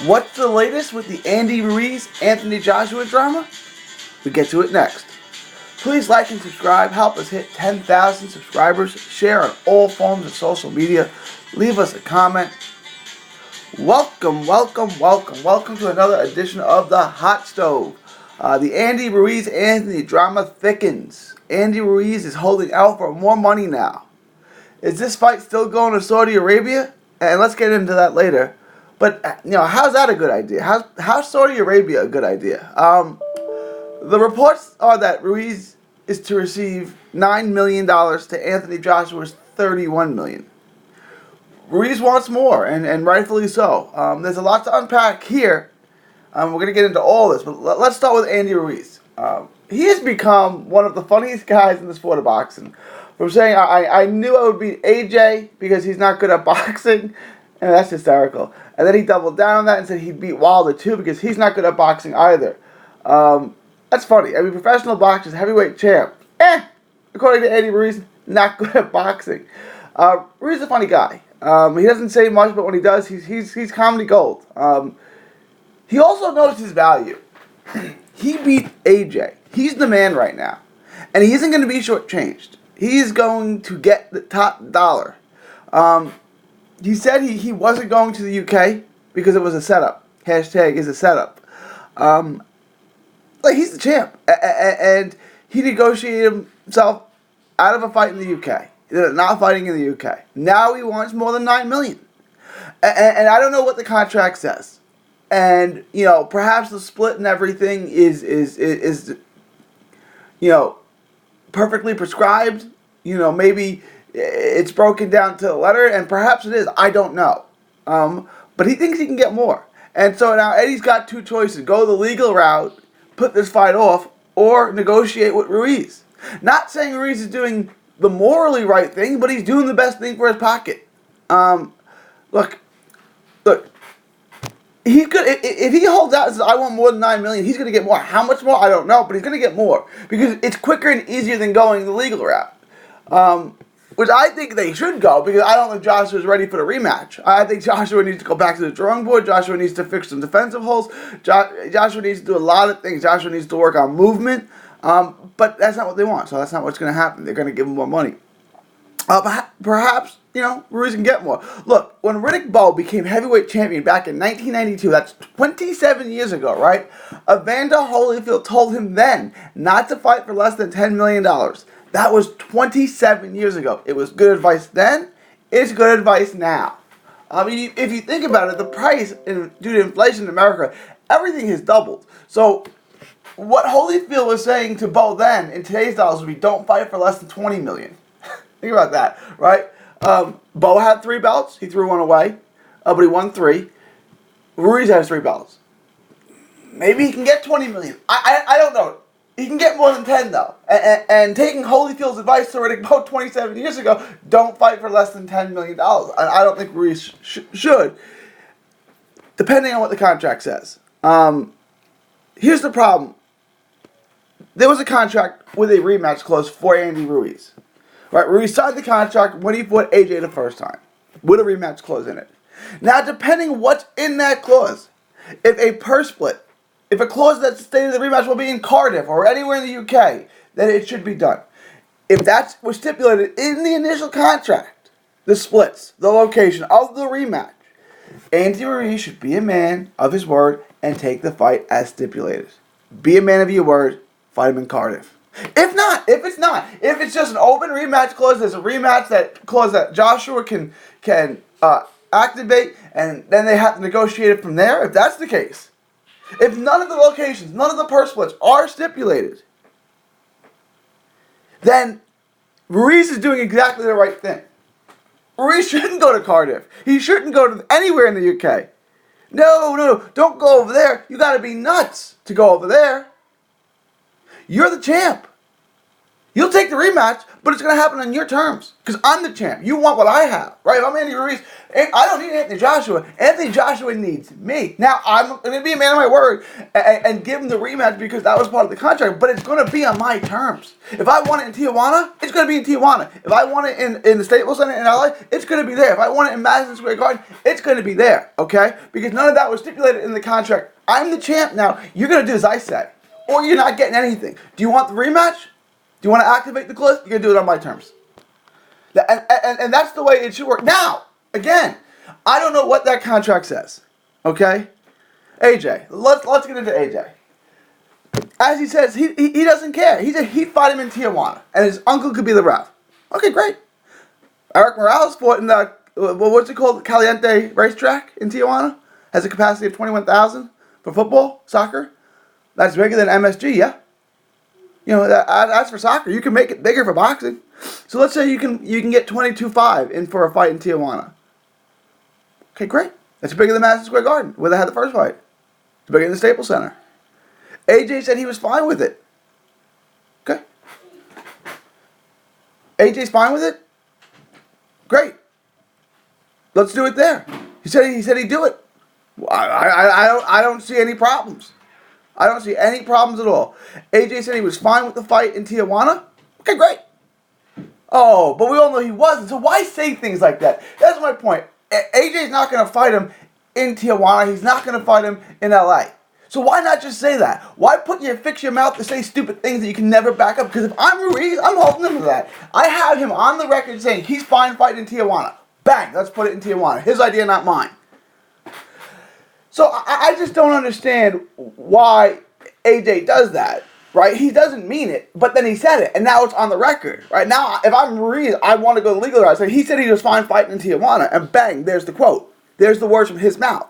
What's the latest with the Andy Ruiz Anthony Joshua drama? We get to it next. Please like and subscribe. Help us hit 10,000 subscribers. Share on all forms of social media. Leave us a comment. Welcome to another edition of the Hot Stove. The Andy Ruiz Anthony drama thickens. Andy Ruiz is holding out for more money now. Is this fight still going to Saudi Arabia? And let's get into that later. But how's that a good idea? How's Saudi Arabia a good idea? The reports are that Ruiz is to receive $9 million to Anthony Joshua's $31 million. Ruiz wants more, and rightfully so. There's a lot to unpack here. We're going to get into all this, but let's start with Andy Ruiz. He has become one of the funniest guys in the sport of boxing. From saying I knew I would beat AJ because he's not good at boxing, and that's hysterical. And then he doubled down on that and said he'd beat Wilder too because he's not good at boxing either. That's funny. I mean, professional boxers, heavyweight champ. According to Andy Ruiz, not good at boxing. Ruiz is a funny guy. He doesn't say much, but when he does, he's comedy gold. He also knows his value. He beat AJ. He's the man right now. And he isn't going to be shortchanged. He's going to get the top dollar. He said he wasn't going to the UK because it was a setup. Hashtag is a setup. He's the champ. And he negotiated himself out of a fight in the UK. Not fighting in the UK. Now he wants more than $9 million. And I don't know what the contract says. And, perhaps the split and everything is perfectly prescribed. Maybe it's broken down to the letter, and perhaps it is. I don't know. But he thinks he can get more. And so now Eddie's got two choices. Go the legal route, put this fight off, or negotiate with Ruiz. Not saying Ruiz is doing the morally right thing, but he's doing the best thing for his pocket. Look. He's good. If he holds out and says, I want more than $9 million, he's going to get more. How much more? I don't know, but he's going to get more. Because it's quicker and easier than going the legal route. Which I think they should go, because I don't think Joshua's ready for the rematch. I think Joshua needs to go back to the drawing board. Joshua needs to fix some defensive holes. Joshua needs to do a lot of things. Joshua needs to work on movement. But that's not what they want, so that's not what's going to happen. They're going to give him more money. Perhaps, Ruiz can get more. Look, when Riddick Bowe became heavyweight champion back in 1992, that's 27 years ago, right? Evander Holyfield told him then not to fight for less than $10 million. That was 27 years ago. It was good advice then. It's good advice now. I mean, if you think about it, the price, due to inflation in America, everything has doubled. So what Holyfield was saying to Bowe then, in today's dollars, would be don't fight for less than $20 million. Think about that, right? Bowe had 3 belts. He threw one away, but he won 3. Ruiz has 3 belts. Maybe he can get $20 million. I don't know. He can get more than 10 though. And taking Holyfield's advice to Riddick Bowe 27 years ago, don't fight for less than $10 million. I don't think Ruiz should, depending on what the contract says. Here's the problem. There was a contract with a rematch clause for Andy Ruiz. Right, Ruiz signed the contract when he fought AJ the first time, with a rematch clause in it. Now, depending what's in that clause, if a purse split, if a clause that stated the rematch will be in Cardiff or anywhere in the UK, then it should be done. If that was stipulated in the initial contract, the splits, the location of the rematch, Andy Ruiz should be a man of his word and take the fight as stipulated. Be a man of your word, fight him in Cardiff. If it's just an open rematch clause, there's a rematch clause that Joshua can activate, and then they have to negotiate it from there. If that's the case, if none of the locations, none of the purse splits are stipulated, then Ruiz is doing exactly the right thing. Ruiz shouldn't go to Cardiff. He shouldn't go to anywhere in the UK. No, don't go over there. You got to be nuts to go over there. You're the champ. You'll take the rematch, but it's going to happen on your terms. Because I'm the champ. You want what I have, right? If I'm Andy Ruiz, I don't need Anthony Joshua. Anthony Joshua needs me. Now, I'm going to be a man of my word and give him the rematch because that was part of the contract, but it's going to be on my terms. If I want it in Tijuana, it's going to be in Tijuana. If I want it in the Staples Center in LA, it's going to be there. If I want it in Madison Square Garden, it's going to be there, okay? Because none of that was stipulated in the contract. I'm the champ now. You're going to do as I say, or you're not getting anything. Do you want the rematch? Do you want to activate the clause? You're going to do it on my terms. And that's the way it should work. Now, again, I don't know what that contract says. Okay? AJ. Let's get into AJ. As he says, he doesn't care. He said he'd fight him in Tijuana. And his uncle could be the ref. Okay, great. Eric Morales fought in the, what's it called? Caliente racetrack in Tijuana. Has a capacity of 21,000 for football, soccer. That's bigger than MSG, yeah? You know, that's for soccer. You can make it bigger for boxing. So let's say you can get 22.5 in for a fight in Tijuana. Okay, great. That's bigger than Madison Square Garden, where they had the first fight. It's bigger than the Staples Center. AJ said he was fine with it. Okay. AJ's fine with it? Great. Let's do it there. He said he'd do it. I don't see any problems. I don't see any problems at all. AJ said he was fine with the fight in Tijuana. Okay, great. Oh, but we all know he wasn't. So why say things like that? That's my point. AJ's not going to fight him in Tijuana. He's not going to fight him in LA. So why not just say that? Why fix your mouth to say stupid things that you can never back up? Because if I'm Ruiz, I'm holding him to that. I have him on the record saying he's fine fighting in Tijuana. Bang, let's put it in Tijuana. His idea, not mine. So I just don't understand why AJ does that, right? He doesn't mean it, but then he said it, and now it's on the record, right? Now, if I'm Ruiz, I want to go the legal route. So he said he was fine fighting in Tijuana, and bang, there's the quote. There's the words from his mouth.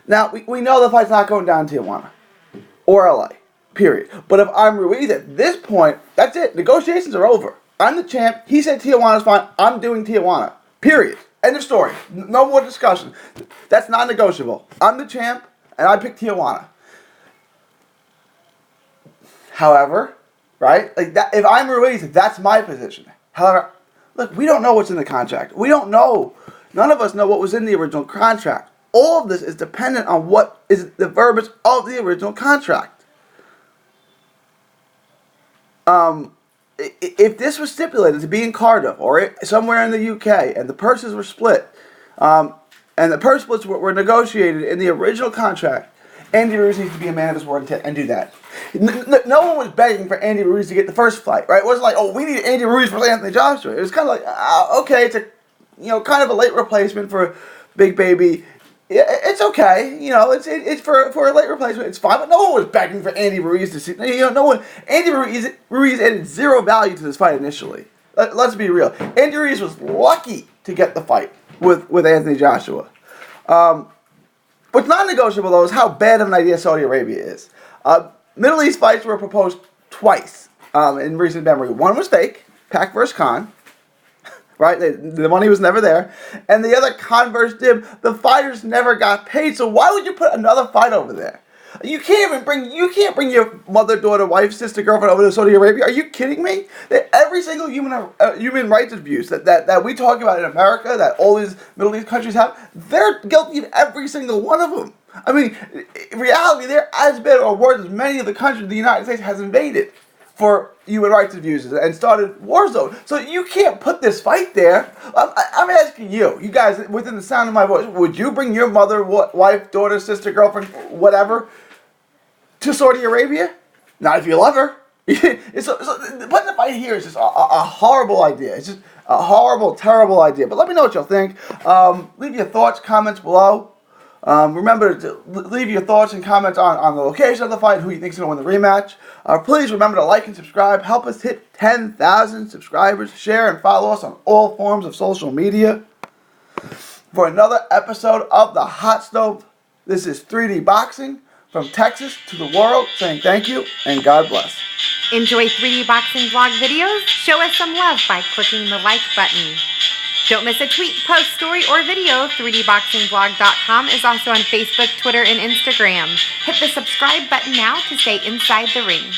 Now, we know the fight's not going down in Tijuana or LA, period. But if I'm Ruiz at this point, that's it. Negotiations are over. I'm the champ. He said Tijuana's fine. I'm doing Tijuana, period. End of story. No more discussion. That's non-negotiable. I'm the champ, and I picked Tijuana. However, right? Like that. If I'm Ruiz, that's my position. However, look, we don't know what's in the contract. We don't know. None of us know what was in the original contract. All of this is dependent on what is the verbiage of the original contract. If this was stipulated to be in Cardiff or somewhere in the UK and the purses were split, and the purse splits were negotiated in the original contract, Andy Ruiz needs to be a man of his word and do that. No one was begging for Andy Ruiz to get the first fight, right? It wasn't like, oh, we need Andy Ruiz for Anthony Joshua. It was kind of like, okay, it's kind of a late replacement for Big Baby. It's okay, it's for a late replacement. It's fine, but no one was begging for Andy Ruiz to see. No one. Andy Ruiz added zero value to this fight initially. Let's be real. Andy Ruiz was lucky to get the fight with Anthony Joshua. What's not negotiable though is how bad of an idea Saudi Arabia is. Middle East fights were proposed twice in recent memory. One was fake, Pac versus Khan. Right, the money was never there, and the other Converse Dib, the fighters never got paid. So why would you put another fight over there? You can't bring your mother, daughter, wife, sister, girlfriend over to Saudi Arabia. Are you kidding me? Every single human rights abuse that we talk about in America, that all these Middle East countries have, they're guilty of every single one of them. I mean, in reality, they're as bad or worse as many of the countries the United States has invaded for human rights abuses and started war zone. So you can't put this fight there. I'm asking you guys within the sound of my voice, would you bring your mother, wife, daughter, sister, girlfriend, whatever, to Saudi Arabia? Not if you love her. Putting the fight here is just a horrible idea. It's just a horrible, terrible idea. But let me know what y'all think. Leave your thoughts, comments below. Remember to leave your thoughts and comments on the location of the fight, who you think is going to win the rematch. Please remember to like and subscribe. Help us hit 10,000 subscribers. Share and follow us on all forms of social media. For another episode of The Hot Stove, this is 3D Boxing from Texas to the world, saying thank you and God bless. Enjoy 3D Boxing vlog videos? Show us some love by clicking the like button. Don't miss a tweet, post, story, or video. 3dboxingvlog.com is also on Facebook, Twitter, and Instagram. Hit the subscribe button now to stay inside the ring.